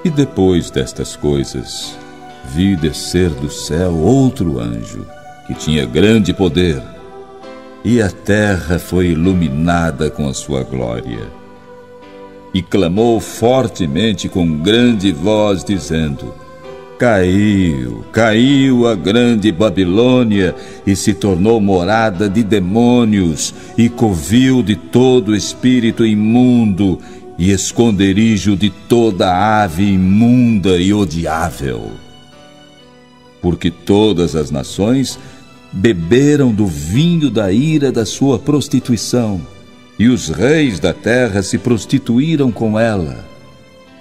E depois destas coisas, vi descer do céu outro anjo, que tinha grande poder, e a terra foi iluminada com a sua glória. E clamou fortemente com grande voz, dizendo: Caiu, caiu a grande Babilônia, e se tornou morada de demônios, e covil de todo espírito imundo, e esconderijo de toda ave imunda e odiável. Porque todas as nações beberam do vinho da ira da sua prostituição, e os reis da terra se prostituíram com ela,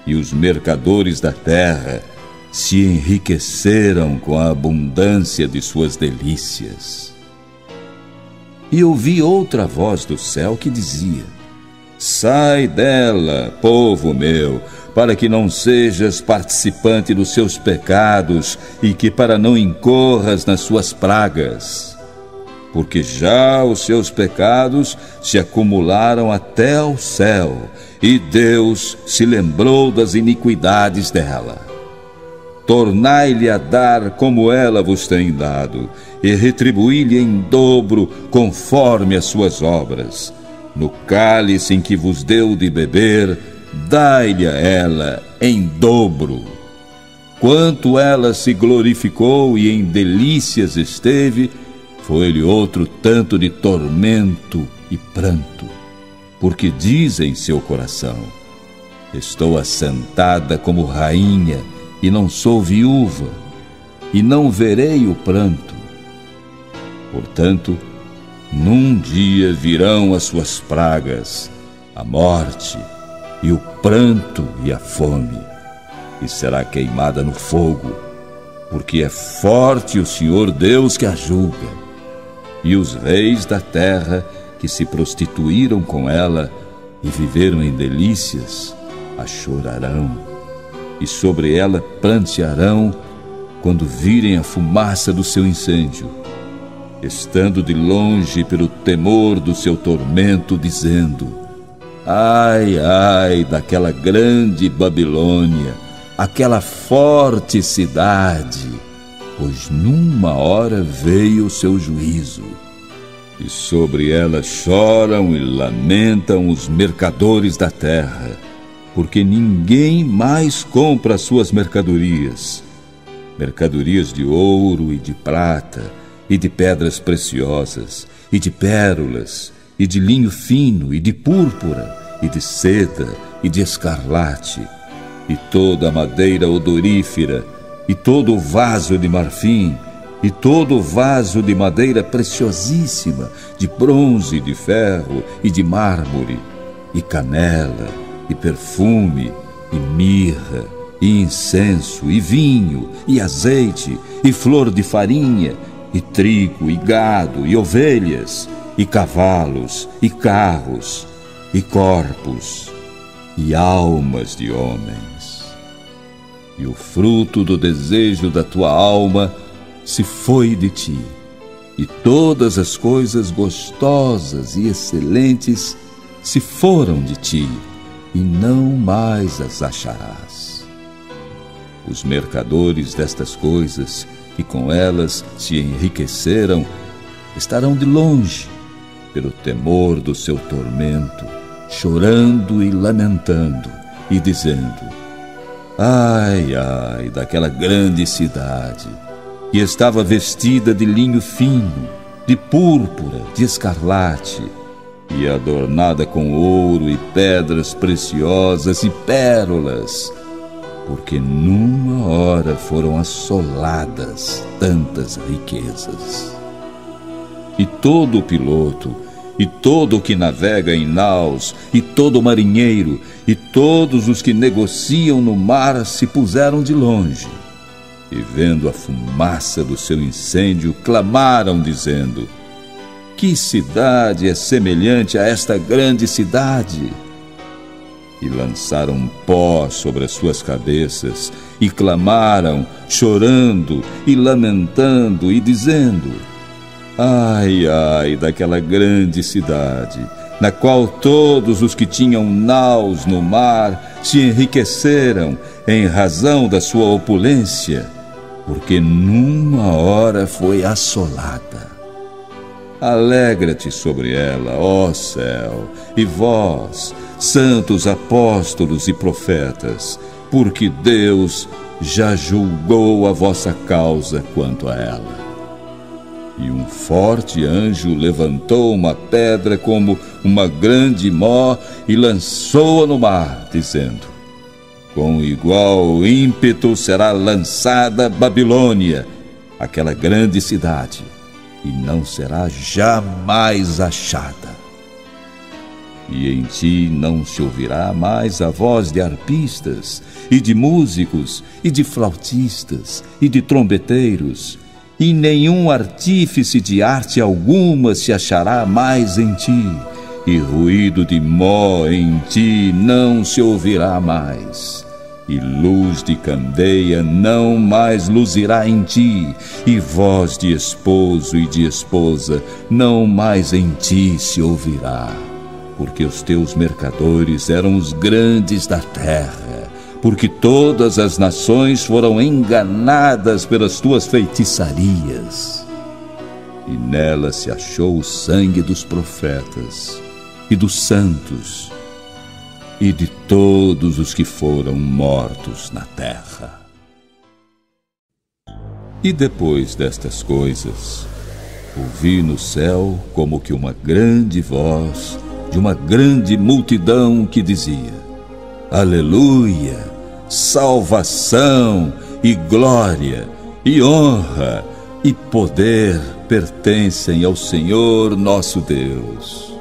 e os mercadores da terra se enriqueceram com a abundância de suas delícias. E ouvi outra voz do céu que dizia: Sai dela, povo meu, para que não sejas participante dos seus pecados e que para não incorras nas suas pragas. Porque já os seus pecados se acumularam até ao céu, e Deus se lembrou das iniquidades dela. Tornai-lhe a dar como ela vos tem dado, e retribuí-lhe em dobro conforme as suas obras. No cálice em que vos deu de beber, dai-lhe a ela em dobro. Quanto ela se glorificou e em delícias esteve, foi-lhe outro tanto de tormento e pranto, porque diz em seu coração: Estou assentada como rainha, e não sou viúva, e não verei o pranto. Portanto, num dia virão as suas pragas, a morte, e o pranto e a fome, e será queimada no fogo, porque é forte o Senhor Deus que a julga. E os reis da terra que se prostituíram com ela e viveram em delícias, a chorarão, e sobre ela prantearão quando virem a fumaça do seu incêndio, estando de longe pelo temor do seu tormento, dizendo: Ai, ai, daquela grande Babilônia, aquela forte cidade, pois numa hora veio o seu juízo. E sobre ela choram e lamentam os mercadores da terra, porque ninguém mais compra as suas mercadorias, mercadorias de ouro e de prata, e de pedras preciosas, e de pérolas, e de linho fino, e de púrpura, e de seda, e de escarlate, e toda a madeira odorífera, e todo o vaso de marfim, e todo o vaso de madeira preciosíssima, de bronze, de ferro, e de mármore, e canela, e perfume, e mirra, e incenso, e vinho, e azeite, e flor de farinha, e trigo, e gado, e ovelhas, e cavalos, e carros, e corpos, e almas de homens. E o fruto do desejo da tua alma se foi de ti, e todas as coisas gostosas e excelentes se foram de ti, e não mais as acharás. Os mercadores destas coisas, que com elas se enriqueceram, estarão de longe, pelo temor do seu tormento, chorando e lamentando, e dizendo: Ai, ai, daquela grande cidade, que estava vestida de linho fino, de púrpura, de escarlate, e adornada com ouro e pedras preciosas e pérolas, porque numa hora foram assoladas tantas riquezas. E todo piloto, e todo o que navega em naus, e todo marinheiro, e todos os que negociam no mar se puseram de longe, e vendo a fumaça do seu incêndio, clamaram, dizendo: Que cidade é semelhante a esta grande cidade? E lançaram pó sobre as suas cabeças, e clamaram, chorando e lamentando, e dizendo: Ai, ai, daquela grande cidade, na qual todos os que tinham naus no mar se enriqueceram, em razão da sua opulência, porque numa hora foi assolada. Alegra-te sobre ela, ó céu, e vós, santos apóstolos e profetas, porque Deus já julgou a vossa causa quanto a ela. E um forte anjo levantou uma pedra como uma grande mó e lançou-a no mar, dizendo: com igual ímpeto será lançada Babilônia, aquela grande cidade, e não será jamais achada. E em ti não se ouvirá mais a voz de arpistas, e de músicos, e de flautistas, e de trombeteiros, e nenhum artífice de arte alguma se achará mais em ti, e ruído de mó em ti não se ouvirá mais. E luz de candeia não mais luzirá em ti, e voz de esposo e de esposa não mais em ti se ouvirá. Porque os teus mercadores eram os grandes da terra, porque todas as nações foram enganadas pelas tuas feitiçarias. E nela se achou o sangue dos profetas, e dos santos, e de todos os que foram mortos na terra. E depois destas coisas, ouvi no céu como que uma grande voz de uma grande multidão que dizia: Aleluia! Salvação e glória e honra e poder pertencem ao Senhor nosso Deus.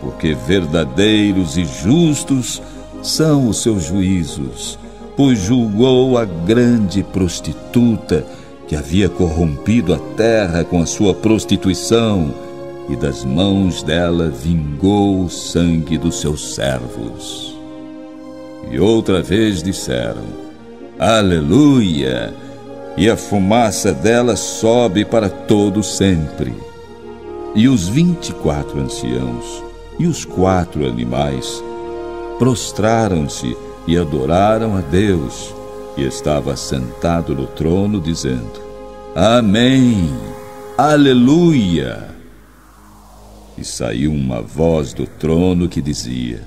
Porque verdadeiros e justos são os seus juízos, pois julgou a grande prostituta que havia corrompido a terra com a sua prostituição, e das mãos dela vingou o sangue dos seus servos. E outra vez disseram: Aleluia! E a fumaça dela sobe para todo sempre. E os 24 anciãos e os 4 animais prostraram-se e adoraram a Deus, que estava sentado no trono, dizendo: Amém! Aleluia! E saiu uma voz do trono que dizia: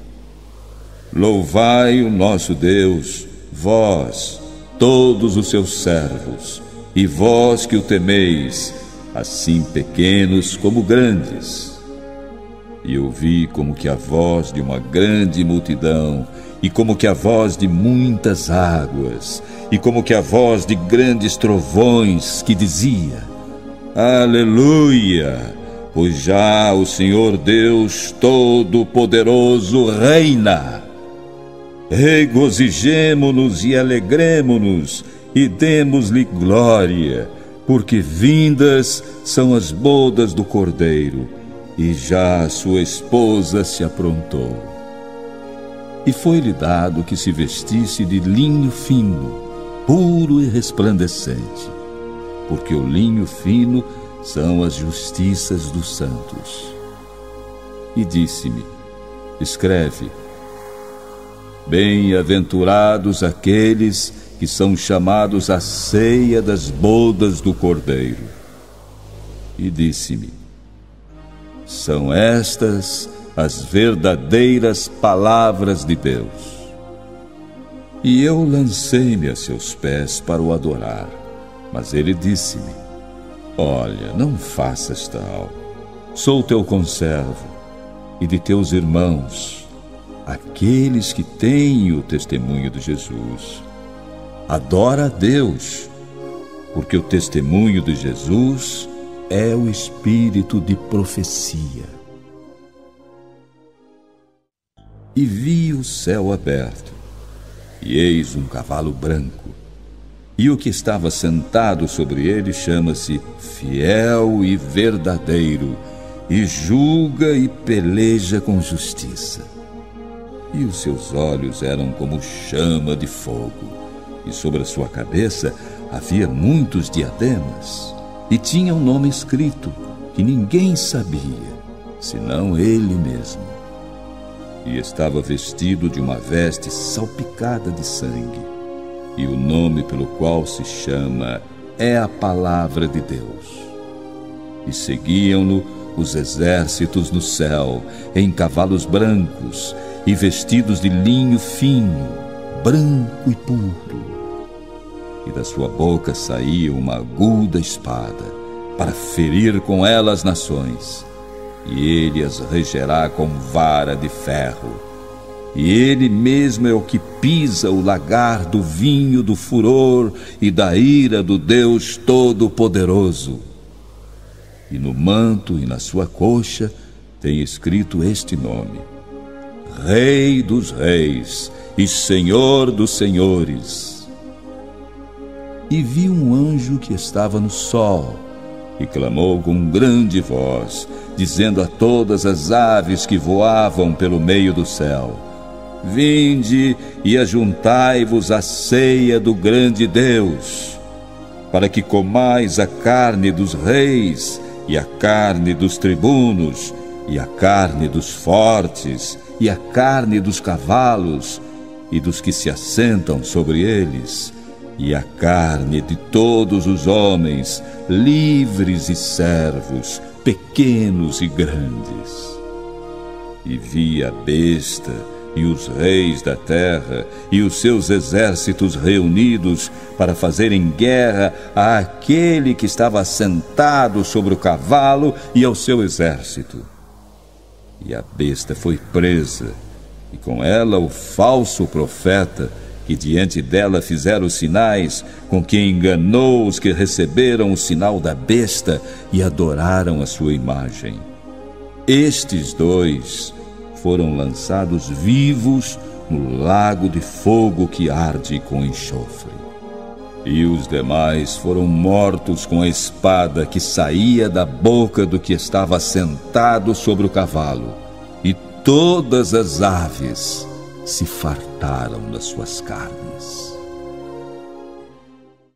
Louvai o nosso Deus, vós, todos os seus servos, e vós que o temeis, assim pequenos como grandes. E ouvi como que a voz de uma grande multidão, e como que a voz de muitas águas, e como que a voz de grandes trovões, que dizia: Aleluia! Pois já o Senhor Deus Todo-Poderoso reina. Regozijemo-nos e alegremo-nos e demos-lhe glória, porque vindas são as bodas do Cordeiro, e já a sua esposa se aprontou. E foi-lhe dado que se vestisse de linho fino, puro e resplandecente, porque o linho fino são as justiças dos santos. E disse-me: Escreve: Bem-aventurados aqueles que são chamados à ceia das bodas do Cordeiro. E disse-me: São estas as verdadeiras palavras de Deus. E eu lancei-me a seus pés para o adorar. Mas ele disse-me: Olha, não faças tal. Sou teu conservo e de teus irmãos, aqueles que têm o testemunho de Jesus. Adora a Deus, porque o testemunho de Jesus é o espírito de profecia. E vi o céu aberto, e eis um cavalo branco, e o que estava sentado sobre ele chama-se Fiel e Verdadeiro, e julga e peleja com justiça. E os seus olhos eram como chama de fogo, e sobre a sua cabeça havia muitos diademas, e tinha um nome escrito que ninguém sabia, senão ele mesmo. E estava vestido de uma veste salpicada de sangue, e o nome pelo qual se chama é a Palavra de Deus. E seguiam-no os exércitos no céu, em cavalos brancos e vestidos de linho fino, branco e puro. E da sua boca saía uma aguda espada, para ferir com ela as nações, e ele as regerá com vara de ferro. E ele mesmo é o que pisa o lagar do vinho do furor e da ira do Deus Todo-Poderoso. E no manto e na sua coxa tem escrito este nome: Rei dos Reis e Senhor dos Senhores. E vi um anjo que estava no sol, e clamou com grande voz, dizendo a todas as aves que voavam pelo meio do céu: Vinde e ajuntai-vos à ceia do grande Deus, para que comais a carne dos reis, e a carne dos tribunos, e a carne dos fortes, e a carne dos cavalos, e dos que se assentam sobre eles, e a carne de todos os homens, livres e servos, pequenos e grandes. E vi a besta e os reis da terra e os seus exércitos reunidos para fazerem guerra àquele que estava assentado sobre o cavalo e ao seu exército. E a besta foi presa, e com ela o falso profeta, que diante dela fizeram os sinais, com que enganou os que receberam o sinal da besta e adoraram a sua imagem. Estes dois foram lançados vivos no lago de fogo que arde com enxofre. E os demais foram mortos com a espada que saía da boca do que estava sentado sobre o cavalo, e todas as aves se fartaram das suas carnes.